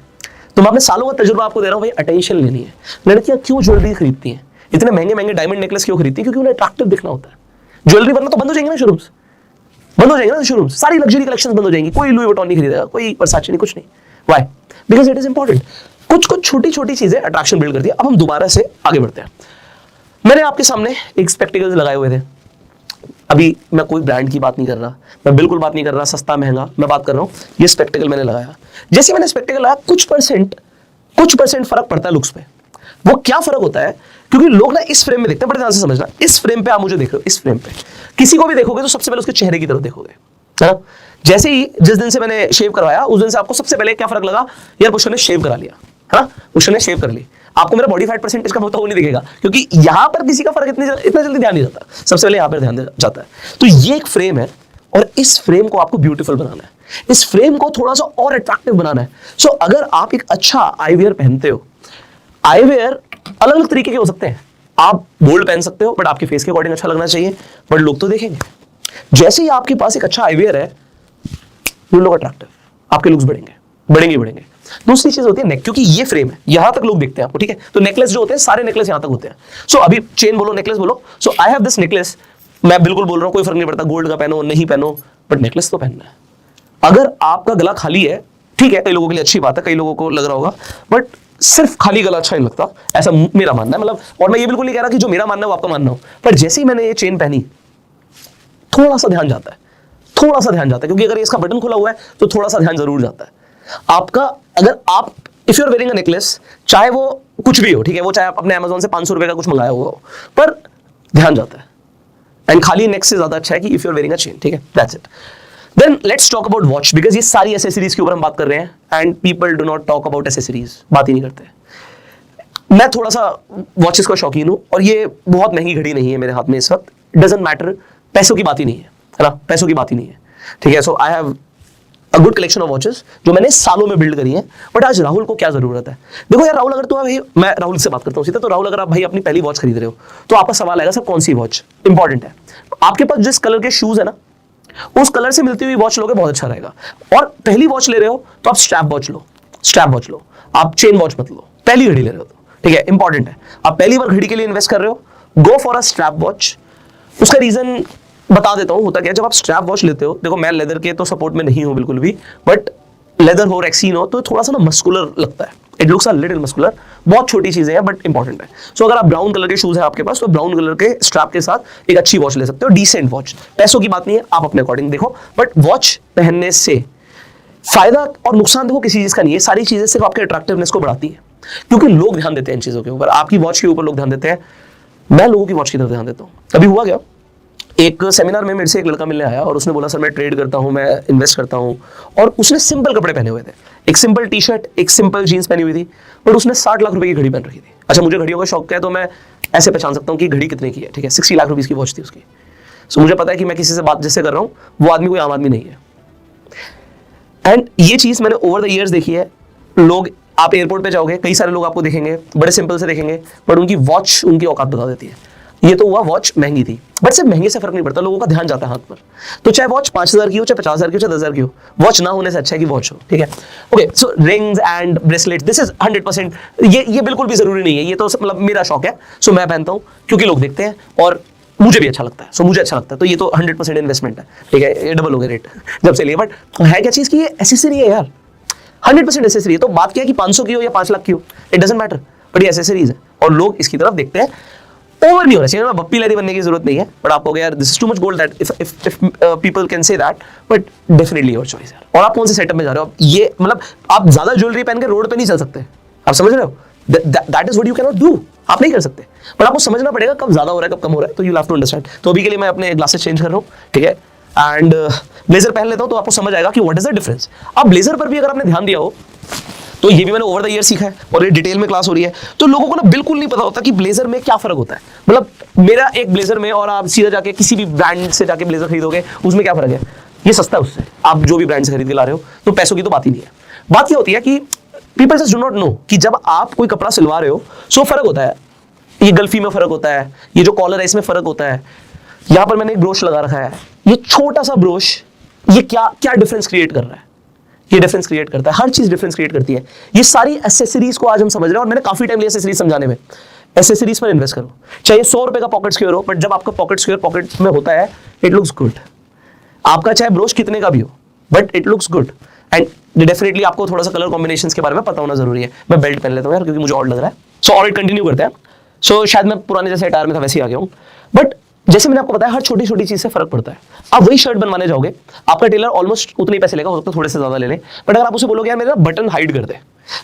तो मैं अपने सालों का तजुर्बा आपको दे रहा हूं, भाई अटेंशन लेनी है। लड़कियां क्यों ज्वेलरी खरीदती हैं, इतने महंगे महंगे डायमंड नेकलेस क्यों खरीदती है? क्योंकि उन्हें अट्रैक्टिव दिखना होता है। ज्वेलरी वरना तो बंद हो जाएंगे ना शोरूम्स, बंद हो जाएंगे ना शोरूम्स, सारी लग्जरी कलेक्शंस बंद हो जाएंगी, कोई लुई वुइटन नहीं खरीदेगा, कोई वर्साचे नहीं, कुछ नहीं। Why? Because it is important. कुछ कुछ छोटी छोटी चीजें अट्रैक्शन बिल्ड करती है। अब हम दोबारा से आगे बढ़ते हैं। मैंने आपके सामने एक स्पेक्टिकल्स लगाए हुए थे। अभी मैं कोई ब्रांड की बात नहीं कर रहा, मैं बिल्कुल बात नहीं कर रहा सस्ता महंगा, मैं बात कर रहा हूं ये स्पेक्टिकल मैंने लगाया। जैसे मैंने स्पेक्टिकल लगाया, कुछ परसेंट फर्क पड़ता है लुक्स पे। वो क्या फर्क होता है? क्योंकि लोग ना इस फ्रेम में देखते हैं, बड़े ध्यान से समझना, इस फ्रेम पे आप मुझे देख रहे हो, इस फ्रेम पे किसी को भी देखोगे तो सबसे पहले उसके चेहरे की तरफ देखोगे, है ना। जैसे ही जिस दिन से मैंने शेव करवाया, उस दिन से आपको सबसे पहले क्या फर्क लगा? यार पुष्कर ने शेव करा लिया, है ना, पुष्कर ने शेव कर ली। आपको मेरा बॉडी फैट परसेंटेज का होता वो नहीं दिखेगा, क्योंकि यहां पर किसी का फर्क इतना जल्दी ध्यान नहीं जाता, सबसे पहले यहां पर ध्यान जाता है। तो ये एक फ्रेम है, और इस फ्रेम को आपको ब्यूटीफुल बनाना है, इस फ्रेम को थोड़ा सा और अट्रैक्टिव बनाना है। सो अगर आप एक अच्छा आईवेयर पहनते हो, आईवेयर अलग अलग तरीके के हो सकते हैं। आप गोल्ड पहन सकते हो, बट आपके फेस के अकॉर्डिंग अच्छा लगना चाहिए, बट लोग तो देखेंगे। जैसे ही आपके पास एक अच्छा आईवेयर है, यू लुक अट्रैक्टिव, आपके लुक्स बढ़ेंगे। दूसरी चीज होती है नेक, क्योंकि ये फ्रेम है, यहां तक लोग देखते हैं आपको, ठीक है। तो नेकलेस जो होते हैं, सारे नेकलेस यहां तक होते हैं। सो अभी चेन बोलो, नेकलेस बोलो, सो आई हैव दिस नेकलेस। मैं बिल्कुल बोल रहा हूं, कोई फर्क नहीं पड़ता गोल्ड का पहनो नहीं पहनो, बट नेकलेस तो पहनना है। अगर आपका गला खाली है, ठीक है, कई लोगों के लिए अच्छी बात है, कई लोगों को लग रहा होगा, बट सिर्फ खाली गला अच्छा नहीं लगता, ऐसा मेरा मानना है। मतलब, और मैं ये बिल्कुल नहीं कह रहा कि जो मेरा मानना है वो आपका मानना हो, पर जैसे ही मैंने ये चेन पहनी, थोड़ा सा ध्यान जाता है, क्योंकि अगर इसका बटन खुला हुआ है तो थोड़ा सा ध्यान जरूर जाता है आपका। अगर आप if you are wearing a necklace, चाहे वो कुछ भी हो, ठीक है, वो चाहे आप अपने अमेज़न से 500 रुपए का कुछ मंगाया हुआ हो, पर ध्यान जाता है। एंड खाली नेक से ज्यादा अच्छा है कि if you are wearing a chain, ठीक है, that's it. Then let's talk about watch, because ये सारी एसेसरीज के ऊपर हम बात कर रहे हैं, and people do not talk about accessories, बात ही नहीं करते। मैं थोड़ा सा वॉचेस का शौकीन हूं, और ये बहुत महंगी घड़ी नहीं है मेरे हाथ में इस वक्त, डजंट मैटर, पैसों की बात ही नहीं है ना, पैसों की बात ही नहीं है, ठीक है। So I have a good collection of watches जो मैंने सालों में बिल्ड करी है। बट आज राहुल को क्या जरूरत है? देखो यार, राहुल अगर तुम भाई, मैं राहुल से बात करता हूँ सीधा, तो राहुल अगर आप भाई अपनी पहली वॉच खरीद रहे हो, तो आपका सवाल आएगा सर कौन सी वॉच इंपॉर्टेंट है। आपके पास जिस कलर के शूज है ना, उस कलर से मिलती हुई वॉच लोगे, बहुत अच्छा रहेगा। और पहली वॉच ले रहे हो तो आप स्ट्रैप वॉच लो, आप चेन वॉच मत लो, पहली घड़ी ले रहे हो तो, ठीक है, इंपॉर्टेंट है। आप पहली बार घड़ी के लिए इन्वेस्ट कर रहे हो, go for a strap watch. उसका रीजन बता देता हूं, होता क्या है, जब आप स्ट्रैप वॉच लेते हो, देखो मैं लेदर के तो सपोर्ट में नहीं हूं बिल्कुल भी, बट लेदर हो रेक्सीन हो तो थोड़ा सा ना मस्कुलर लगता है, it looks a little muscular. बहुत छोटी चीजें हैं बट इंपॉर्टेंट है। सो अगर आप ब्राउन कलर के शूज है आपके पास, तो ब्राउन कलर के स्ट्रैप के साथ एक अच्छी वॉच ले सकते हो, डिसेंट वॉच। पैसों की बात नहीं है, आप अपने अकॉर्डिंग देखो, बट वॉच पहनने से फायदा और नुकसान देखो किसी चीज का नहीं है, सारी चीजें सिर्फ आपके अट्रैक्टिवनेस को बढ़ाती है। क्योंकि लोग ध्यान देते हैं इन चीजों के ऊपर, आपकी वॉच के ऊपर लोग ध्यान देते हैं, मैं लोगों की वॉच की तरफ ध्यान देता हूँ। अभी हुआ क्या, एक सेमिनार में मेरे से एक लड़का मिलने आया और उसने बोला सर मैं ट्रेड करता हूँ, मैं इन्वेस्ट करता हूँ, और उसने सिंपल कपड़े पहने हुए थे, एक सिंपल टी शर्ट, एक सिंपल जीन्स पहनी हुई थी, बट उसने 60 लाख रुपए की घड़ी पहन रखी थी। अच्छा, मुझे घड़ियों का शौक है तो मैं ऐसे पहचान सकता हूँ कि घड़ी कितने की है, ठीक है, 60 लाख रुपीज की वॉच थी उसकी। सो मुझे पता है कि मैं किसी से बात जैसे कर रहा हूँ वो आदमी कोई आम आदमी नहीं है। एंड ये चीज मैंने ओवर द ईयर्स देखी है। लोग, आप एयरपोर्ट पे जाओगे, कई सारे लोग आपको देखेंगे बड़े सिंपल से देखेंगे, बट उनकी वॉच उनकी औकात बता देती है। ये तो हुआ वॉच महंगी थी, बट सिर्फ महंगे से फर्क नहीं पड़ता, लोगों का ध्यान जाता है हाथ पर। तो चाहे वॉच 5,000 की हो, चाहे 50,000 की हो, चाहे 10,000 की हो, वॉच ना होने से अच्छा है कि वॉच हो, ठीक है। Okay, so rings and bracelet, this is 100%, ये बिल्कुल भी जरूरी नहीं है, ये तो मतलब मेरा शौक है, सो मैं पहनता हूँ क्योंकि लोग देखते हैं और मुझे भी अच्छा लगता है, सो मुझे अच्छा लगता है, तो ये तो 100% इन्वेस्टमेंट है, ठीक है, ये डबल हो गया रेट जब से लिए। बट है क्या चीज की ये एसेसरी है यार, 100% एसेसरी है। तो बात क्या है कि 500 की हो या 5 लाख की हो, इट डजंट मैटर, बट ये एसेसरीज है और लोग इसकी तरफ देखते हैं। ओवर नहीं होना चाहिए, बप्पी लहरी बनने की जरूरत नहीं है, बट आप हो गया यार this is too much gold that if people can say that, but definitely your choice यार। और आप कौन से सेटअप में जा रहे हो, ये मतलब आप ज्यादा ज्वेलरी पहन के रोड पे नहीं चल सकते, आप समझ रहे हो, that is what you can not do, आप नहीं कर सकते, बट आपको समझना पड़ेगा कब ज्यादा हो रहा है कब कम हो रहा है, तो यू हैव टू अंडरस्टैंड। तो अभी के लिए मैं अपने ग्लासेस चेंज कर रहा हूँ, ठीक है, एंड ब्लेजर पहन लेता हूँ तो आपको समझ आएगा कि व्हाट इज द डिफरेंस। अब ब्लेजर पर भी अगर आपने ध्यान दिया हो तो ये भी मैंने ओवर द ईयर सीखा है और ये डिटेल में क्लास हो रही है, तो लोगों को ना बिल्कुल नहीं पता होता कि ब्लेजर में क्या फर्क होता है। मतलब मेरा एक ब्लेजर में और आप सीधा जाके किसी भी ब्रांड से जाके ब्लेजर खरीदोगे उसमें क्या फर्क है, ये सस्ता है उससे, आप जो भी ब्रांड से खरीद के ला रहे हो, तो पैसों की तो बात ही नहीं है। बात क्या होती है कि people just do not know कि जब आप कोई कपड़ा सिलवा रहे हो सो फर्क होता है, ये गल्फी में फर्क होता है, ये जो कॉलर है इसमें फर्क होता है, यहां पर मैंने एक ब्रोश लगा रखा है, ये छोटा सा ब्रोश ये क्या क्या डिफरेंस क्रिएट कर रहा है, ये डिफरेंस क्रिएट करता है, हर चीज डिफरेंस क्रिएट करती है। ये सारी एसेसरीज को आज हम समझ रहे हैं और मैंने काफी टाइम लिया एसेसरीज समझाने में। एसेसरीज पर इन्वेस्ट करो, चाहे 100 रुपए का पॉकेट स्क्वायर हो, बट जब आपका पॉकेट स्क्वायर पॉकेट में होता है इट लुक्स गुड। आपका चाहे ब्रोश कितने का भी हो but it looks good, and definitely आपको थोड़ा सा कलर कॉम्बिनेशंस के बारे में पता होना जरूरी है। मैं बेल्ट पहन लेता हूँ यार क्योंकि मुझे और लग रहा है। सो ऑलराइट, कंटिन्यू करते हैं। सो शायद मैं पुराने जैसे अटायर में था वैसे ही आ गया हूँ, बट जैसे मैंने आपको बताया हर छोटी छोटी चीज से फर्क पड़ता है। आप वही शर्ट बनवाने जाओगे, आपका टेलर ऑलमोस्ट उतने ही पैसे लेगा, हो सकता है थोड़े से ज्यादा ले ले, बट अगर आप उसे बोलोगे यार मेरा बटन हाइड कर दे,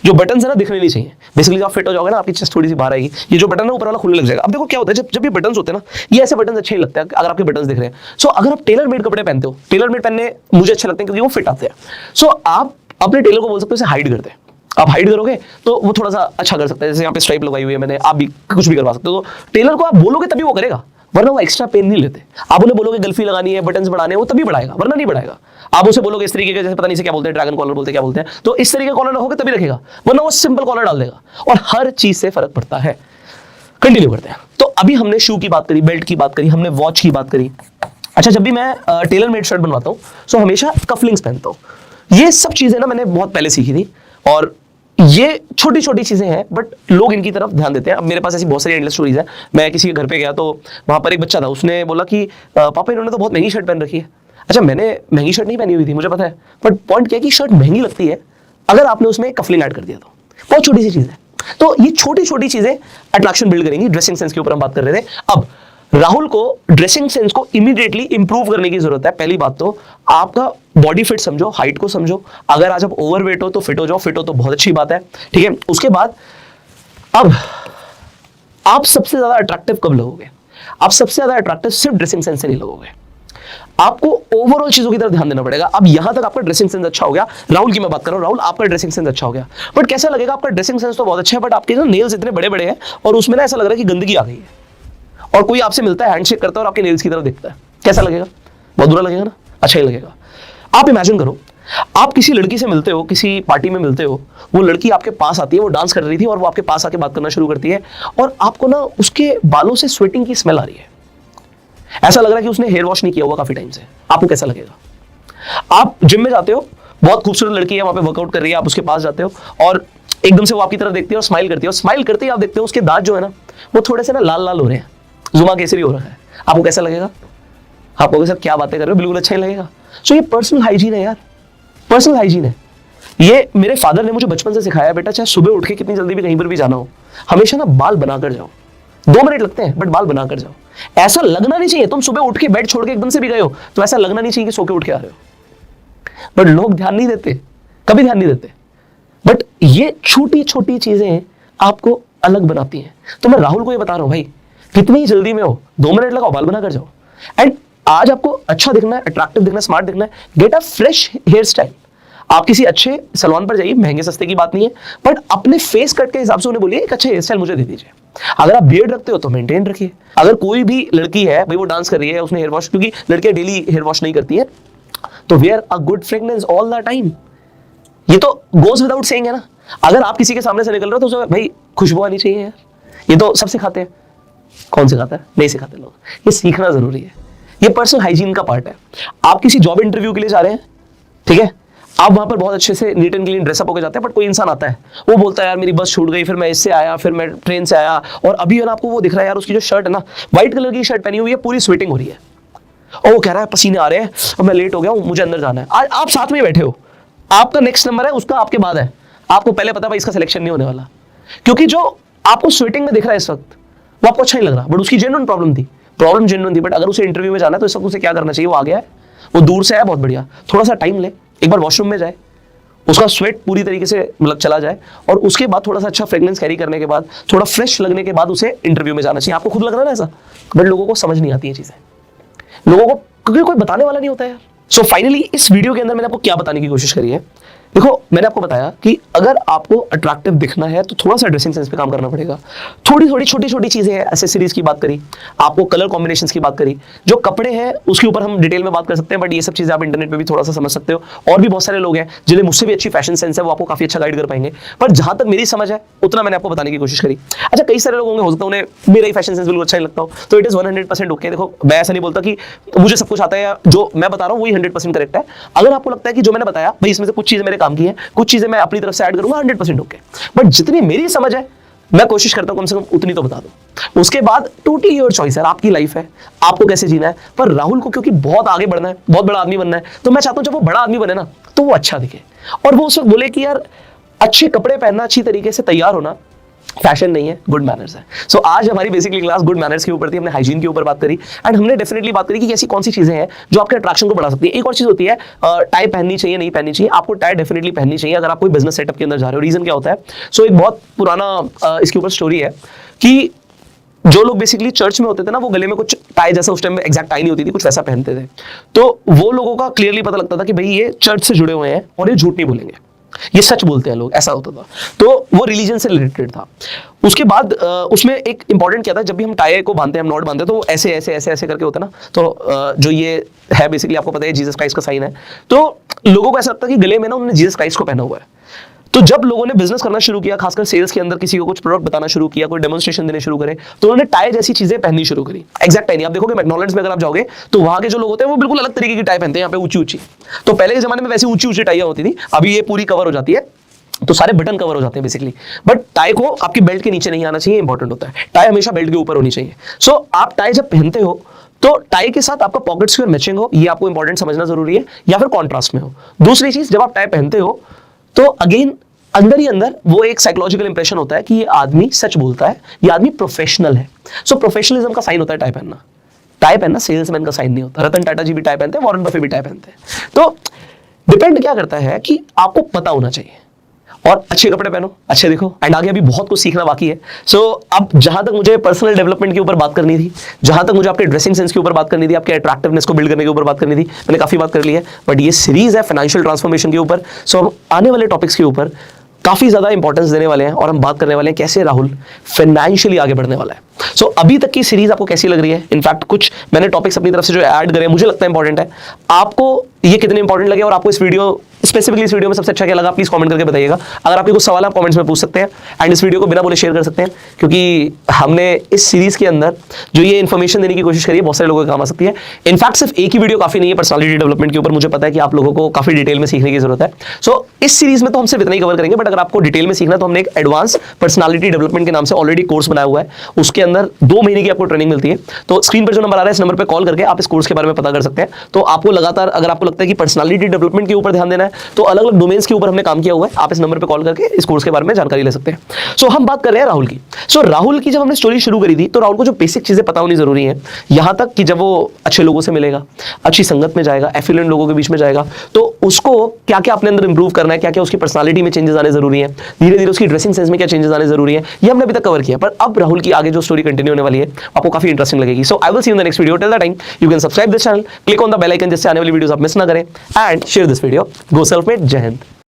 जो बटन है ना दिखने नहीं चाहिए, बेसिकली आप फिट हो जाओगे ना आपकी चेस्ट थोड़ी सी बाहर आएगी, ये जो बटन है ऊपर वाला खुलने लग जाएगा। अब देखो क्या होता है जब ये बटन होते हैं ना, ये ऐसे बटन अच्छे नहीं लगते अगर आपके बटन दिख रहे हैं। सो अगर आप टेलर मेड कपड़े पहनते हो, टेलर मेड पहनने मुझे अच्छे लगते हैं क्योंकि वो फिट आते हैं। सो आप अपने टेलर को बोल सकते हो इसे हाइड कर दे, आप हाइड करोगे तो वो थोड़ा सा अच्छा कर सकता है। जैसे यहाँ पे स्ट्राइप लगाई हुई है मैंने, आप भी कुछ भी करवा सकते हो, तो टेलर को आप बोलोगे तभी वो करेगा, वरना वो एक्स्ट्रा पेन नहीं लेते। आप उन्हें बोलोगे गल्फी लगानी है, बटन्स बढ़ाने हैं, वो तभी बढ़ाएगा, वरना नहीं बढ़ाएगा। आप उसे बोलोगे इस तरीके के, जैसे पता नहीं से क्या बोलते हैं, ड्रैगन कॉलर बोलते हैं, क्या बोलते हैं, तो इस तरीके का कॉलर रखोगे तभी रखेगा, वरना वो सिंपल कॉलर डाल देगा। और हर चीज से फर्क पड़ता है। कंटिन्यू करते हैं। तो अभी हमने शू की बात करी, बेल्ट की बात करी, हमने वॉच की बात करी। अच्छा, जब भी मैं टेलर मेड शर्ट बनवाता हूँ सो हमेशा कफलिंग्स पहनता हूँ। ये सब चीजें ना मैंने बहुत पहले सीखी थी और ये छोटी छोटी चीजें हैं बट लोग इनकी तरफ ध्यान देते हैं। अब मेरे पास ऐसी बहुत सारी एंडलेस स्टोरीज है। मैं किसी के घर पे गया तो वहां पर एक बच्चा था, उसने बोला कि पापा इन्होंने तो बहुत महंगी शर्ट पहन रखी है। अच्छा, मैंने महंगी शर्ट नहीं पहनी हुई थी, मुझे पता है, बट पॉइंट क्या है कि शर्ट महंगी लगती है अगर आपने उसमें कफलिंग ऐड कर दिया तो। बहुत छोटी सी चीज है। तो ये छोटी छोटी चीजें अट्रैक्शन बिल्ड करेंगी। ड्रेसिंग सेंस के ऊपर हम बात कर रहे थे। अब राहुल को ड्रेसिंग सेंस को इमीडिएटली इंप्रूव करने की जरूरत है। पहली बात तो आपका बॉडी फिट समझो, हाइट को समझो। अगर आज आप ओवरवेट हो तो फिट हो जाओ, फिट हो तो बहुत अच्छी बात है, ठीक है। उसके बाद अब आप सबसे ज्यादा अट्रैक्टिव कब लगोगे? आप सबसे ज्यादा अट्रैक्टिव सिर्फ ड्रेसिंग सेंस से नहीं लगोगे, आपको ओवरऑल चीजों की तरफ ध्यान देना पड़ेगा। अब यहां तक आपका ड्रेसिंग सेंस अच्छा हो गया, राहुल की मैं बात कर रहा हूं, राहुल आपका ड्रेसिंग सेंस अच्छा हो गया, बट कैसा लगेगा? आपका ड्रेसिंग सेंस तो बहुत अच्छा है बट आपके ना नेल्स इतने बड़े बड़े हैं और उसमें ना ऐसा लग रहा है कि गंदगी आ गई है, और कोई आपसे मिलता है, हैंडशेक करता है और आपके नेल्स की तरफ देखता है, कैसा लगेगा? बहुत बुरा लगेगा ना? अच्छा ही लगेगा। आप इमेजिन करो, आप किसी लड़की से मिलते हो, किसी पार्टी में मिलते हो, वो लड़की आपके पास आती है, वो डांस कर रही थी और वो आपके पास आके बात करना शुरू करती है और आपको ना उसके बालों से स्वेटिंग की स्मेल आ रही है, ऐसा लग रहा है कि उसने हेयर वॉश नहीं किया हुआ काफी टाइम से। आपको कैसा लगेगा? आप जिम में जाते हो, बहुत खूबसूरत लड़की है वहां पे वर्कआउट कर रही है, आप उसके पास जाते हो और एकदम से वो आपकी तरफ देखती है और स्माइल करती है, और स्माइल करते ही आप देखते हो उसके दांत जो है ना वो थोड़े से ना लाल लाल हो रहे हैं, जुमा केसरी हो रहा है। आपको कैसा लगेगा? आप लोगों के साथ क्या बातें कर रहे हो, बिल्कुल अच्छा ही लगेगा। सो ये पर्सनल हाइजीन है यार, पर्सनल हाइजीन है। ये मेरे फादर ने मुझे बचपन से सिखाया, बेटा चाहे सुबह उठ के कितनी जल्दी भी कहीं पर भी जाना हो, हमेशा ना बाल बनाकर जाओ। 2 मिनट लगते हैं बट बाल बनाकर जाओ। ऐसा लगना नहीं चाहिए तुम सुबह उठ के बेड छोड़ के एकदम से भी गए हो तो ऐसा लगना नहीं चाहिए कि सो के उठ के आ रहे हो। बट लोग ध्यान नहीं देते, कभी ध्यान नहीं देते। बट ये छोटी छोटी चीजें आपको अलग बनाती हैं। तो मैं राहुल को ये बता रहा हूं भाई, कितनी जल्दी में हो, 2 मिनट लगाओ, बाल बना कर जाओ। एंड आज आपको अच्छा दिखना है, अट्रैक्टिव दिखना है, स्मार्ट दिखना है, get a fresh hair style. आप किसी अच्छे सैलून पर जाइए, महंगे सस्ते की बात नहीं है, बट अपने फेस कट के हिसाब से उन्हें बोलिए एक अच्छा हेयर स्टाइल मुझे दे दीजिए। अगर आप बियर्ड रखते हो तो मेंटेन रखिए। अगर कोई भी लड़की है भाई, वो डांस कर रही है, उसने हेयर वॉश, क्योंकि लड़कियां डेली हेयर वॉश नहीं करती है, तो wear a good fragrance all the time. ये तो गोज विदाउट सेइंग है ना। अगर आप किसी के सामने से निकल रहे हो तो भाई खुशबू आनी चाहिए यार। ये तो सब सिखाते हैं। कौन सिखाता है? नहीं सिखाते लोग। ये सीखना जरूरी है, ये पर्सनल हाइजीन का पार्ट है। आप किसी जॉब इंटरव्यू के लिए जा रहे हैं, ठीक है, आप वहां पर बहुत अच्छे से नीट एंड क्लीन ड्रेसअप होकर जाते हैं, बट कोई इंसान आता है, वो बोलता है यार मेरी बस छूट गई, फिर मैं इससे आया, फिर मैं ट्रेन से आया, और अभी है ना आपको वो दिख रहा है यार, उसकी जो शर्ट है ना, व्हाइट कलर की शर्ट पहनी हुई है, पूरी स्वेटिंग हो रही है, और वो कह रहा है पसीने आ रहे हैं और मैं लेट हो गया हूं, मुझे अंदर जाना है। आज आप साथ में बैठे हो, आपका नेक्स्ट नंबर है, उसका आपके बाद है, आपको पहले पता भाई इसका सिलेक्शन नहीं होने वाला, क्योंकि जो आपको स्वेटिंग में दिख रहा है इस वक्त वो आपको अच्छा नहीं लग रहा, बट उसकी जेन्युइन प्रॉब्लम थी। बट अगर उसे इंटरव्यू में जाना है तो इस वक्त उसे क्या करना चाहिए? वो आ गया है, वो दूर से आया, बहुत बढ़िया, थोड़ा सा टाइम ले, एक बार वॉशरूम में जाए, उसका स्वेट पूरी तरीके से मतलब चला जाए, और उसके बाद थोड़ा सा अच्छा फ्रेग्रेंस कैरी करने के बाद, थोड़ा फ्रेश लगने के बाद उसे इंटरव्यू में जाना चाहिए। आपको खुद लग रहा है ना ऐसा, बट लोगों को समझ नहीं आती है चीजें, लोगों को, क्योंकि कोई बताने वाला नहीं होता है। सो फाइनली इस वीडियो के अंदर मैंने आपको क्या बताने की कोशिश करी है, देखो मैंने आपको बताया कि अगर आपको अट्रैक्टिव दिखना है तो थोड़ा सा ड्रेसिंग सेंस पे काम करना पड़ेगा। थोड़ी थोड़ी छोटी छोटी चीजें हैं, एक्सेसरीज की बात करी, आपको कलर कॉम्बिनेशंस की बात करी, जो कपड़े हैं उसके ऊपर हम डिटेल में बात कर सकते हैं, बट ये सब चीजें आप इंटरनेट पे भी थोड़ा सा समझ सकते हो। और भी बहुत सारे लोग हैं जिन्हें मुझसे भी अच्छी फैशन सेंस है, वो आपको काफी अच्छा गाइड कर पाएंगे, पर जहां तक मेरी समझ है उतना मैंने आपको बताने की कोशिश करी। अच्छा, कई सारे लोग होंगे, हो सकता है उन्हें मेरा ही फैशन सेंस बिल्कुल अच्छा नहीं लगता हो, तो इट इज 100% ओके। देखो मैं ऐसा नहीं बोलता कि मुझे सब कुछ आता है, या जो मैं बता रहा हूँ वही 100% करेक्ट है। अगर आपको लगता है कि जो मैंने बताया भाई इसमें से कुछ चीजें मेरे काम की है, कुछ चीजें मैं अपनी तरफ से ऐड करूंगा, 100% ओके, बट जितनी मेरी समझ है मैं कोशिश करता हूं कम से कम उतनी तो बता दूं। उसके बाद टोटली योर चॉइस है, आपकी लाइफ है, आपको कैसे जीना है। पर राहुल को क्योंकि बहुत आगे बढ़ना है, बहुत बड़ा आदमी बनना है, तो मैं चाहता हूं जब वो बड़ा आदमी बने ना तो वो अच्छा दिखे, और वो उस वक्त बोले कि यार अच्छे कपड़े पहनना, अच्छी तरीके से तैयार होना फैशन नहीं है, गुड मैनर्स है। सो आज हमारी बेसिकली क्लास गुड मैनर्स के ऊपर थी, हमने हाइजीन के ऊपर बात करी, एंड हमने डेफिनेटली बात करी कि ऐसी कौन सी चीजें हैं जो आपके अट्रैक्शन को बढ़ा सकती है। एक और चीज होती है टाई पहननी चाहिए नहीं पहननी चाहिए। आपको टाई डेफिनेटली पहननी चाहिए अगर आप कोई बिजनेस सेटअप के अंदर जा रहे हो। रीजन क्या होता है? सो एक बहुत पुराना इसके ऊपर स्टोरी है कि जो लोग बेसिकली चर्च में होते थे ना, वो गले में कुछ टाई, जैसा उस टाइम में एग्जैक्ट टाई नहीं होती थी, कुछ वैसा पहनते थे, तो वो लोगों का क्लियरली पता लगता था कि भाई ये चर्च से जुड़े हुए हैं और ये झूठ नहीं बोलेंगे, ये सच बोलते हैं लोग, ऐसा होता था। तो वो रिलीजन से रिलेटेड था। उसके बाद उसमें एक इंपॉर्टेंट क्या था, जब भी हम टाई को बांधते हैं, हम नॉट बांधते हैं, तो ऐसे ऐसे ऐसे ऐसे करके होता है ना, तो जो ये है बेसिकली आपको पता है जीसस क्राइस्ट का साइन है, तो लोगों को ऐसा लगता है कि गले में ना उन्होंने जीसस क्राइस्ट को पहना हुआ है। तो जब लोगों ने बिजनेस करना शुरू किया, खासकर सेल्स के अंदर किसी को कुछ प्रोडक्ट बताना शुरू किया, कोई डेमोन्स्ट्रेशन देने शुरू करे, तो उन्होंने टाई जैसी चीजें पहननी शुरू करी। एग्जैक्ट टाई नहीं, आप देखोगे मैकडॉनल्ड्स में अगर आप जाओगे तो वहां के जो लोग होते हैं वो बिल्कुल अलग तरीके की टाई पहनते हैं, यहाँ पे ऊंची ऊंची। तो पहले के जमाने में वैसी ऊंची ऊंची टाइयां होती थी, अभी ये पूरी कवर हो जाती है, तो सारे बटन कवर हो जाते हैं बेसिकली। बट टाई को आपकी बेल्ट के नीचे नहीं आना चाहिए, इंपॉर्टेंट होता है। टाई हमेशा बेल्ट के ऊपर होनी चाहिए। सो आप टाई जब पहनते हो तो टाई के साथ आपका पॉकेट्स की मैचिंग हो, ये आपको इंपॉर्टेंट समझना जरूरी है, या फिर कॉन्ट्रास्ट में हो। दूसरी चीज, जब आप टाई पहनते हो तो अगेन अंदर ही अंदर वो एक साइकोलॉजिकल इंप्रेशन होता है कि ये आदमी सच बोलता है, ये आदमी प्रोफेशनल है। सो प्रोफेशनलिज्म का साइन होता है टाई पहनना। टाई पहनना सेल्समैन का साइन नहीं होता। रतन टाटा जी भी टाई पहनते हैं, वॉरेन बफे भी टाई पहनते हैं। तो डिपेंड क्या करता है कि आपको पता होना चाहिए, और अच्छे कपड़े पहनो, अच्छे दिखो, एंड आगे अभी बहुत कुछ सीखना बाकी है। सो अब जहां तक मुझे पर्सनल डेवलपमेंट के ऊपर बात करनी थी, जहां तक मुझे आपके ड्रेसिंग सेंस के ऊपर बात करनी थी, आपके अट्रैक्टिवनेस को बिल्ड करने के ऊपर बात करनी थी, मैंने काफी बात कर ली है। बट ये सीरीज है फाइनेंशियल ट्रांसफॉर्मेशन के ऊपर, सो हम आने वाले टॉपिक्स के ऊपर काफी ज्यादा इंपॉर्टेंस देने वाले हैं, और हम बात करने वाले हैं कैसे राहुल फाइनेंशियली आगे बढ़ने वाला है। सो अभी तक की सीरीज आपको कैसी लग रही है? इनफैक्ट कुछ मैंने टॉपिक्स अपनी तरफ से जो ऐड करे मुझे लगता है इंपॉर्टेंट है। आपको ये कितने इंपॉर्टेंट लगे, और आपको इस वीडियो स्पेसिफिकली इस वीडियो में सबसे अच्छा क्या लगा, प्लीज कमेंट करके बताइएगा। अगर आपके कुछ सवाल आप कमेंट्स में पूछ सकते हैं, एंड इस वीडियो को बिना बोले शेयर कर सकते हैं, क्योंकि हमने इस सीरीज के अंदर जो ये इन्फॉर्मेशन देने की कोशिश करी है बहुत सारे लोगों के काम आ सकती है। इनफैक्ट सिर्फ एक ही वीडियो काफी नहीं है पर्सनालिटी डेवलपमेंट के ऊपर, मुझे पता है कि आप लोगों को काफी डिटेल में सीखने की जरूरत है। सो इस सीरीज में तो हम सिर्फ इतना ही कवर करेंगे, बट अगर आपको डिटेल में सीखना है तो हमने एक एडवांस पर्सनालिटी डेवलपमेंट के नाम से ऑलरेडी कोर्स बनाया हुआ है। उसके अंदर 2 महीने की आपको ट्रेनिंग मिलती है। तो स्क्रीन पर जो नंबर आ रहा है, इस नंबर पर कॉल करके आप इस कोर्स के बारे में पता कर सकते हैं। तो आपको लगातार, अगर आपको लगता है कि पर्सनालिटी डेवलपमेंट के ऊपर ध्यान देना है, तो अलग अलग डोमेन्स के ऊपर हमने काम किया हुआ है, आप इस नंबर पे कॉल करके इस कोर्स के बारे में जानकारी ले सकते हैं। सो हम बात कर रहे हैं राहुल की। सो राहुल की जब हमने स्टोरी शुरू करी थी, तो राहुल को जो बेसिक चीजें पता होनी जरूरी है, यहां तक कि जब वो अच्छे लोगों से मिलेगा, अच्छी संगत में जाएगा, एफिलिएंट लोगों के बीच में जाएगा, तो उसको क्या क्या अपने अंदर इंप्रूव करना है, क्या क्या उसकी पर्सनालिटी में चेंजेस आने जरूरी है, धीरे धीरे उसकी ड्रेसिंग सेंस में क्या चेंजेस आने जरूरी है, ये हमने अभी तक कवर किया। पर अब राहुल की आगे जो स्टोरी कंटिन्यू होने वाली है आपको काफी इंटरेस्टिंग लगेगी। So I will see you in the next video. Till the time you can subscribe this channel, click on the bell icon जिससे आने वाली वीडियोस आप मिस ना करें, and share this video. Go self made. जय हिंद।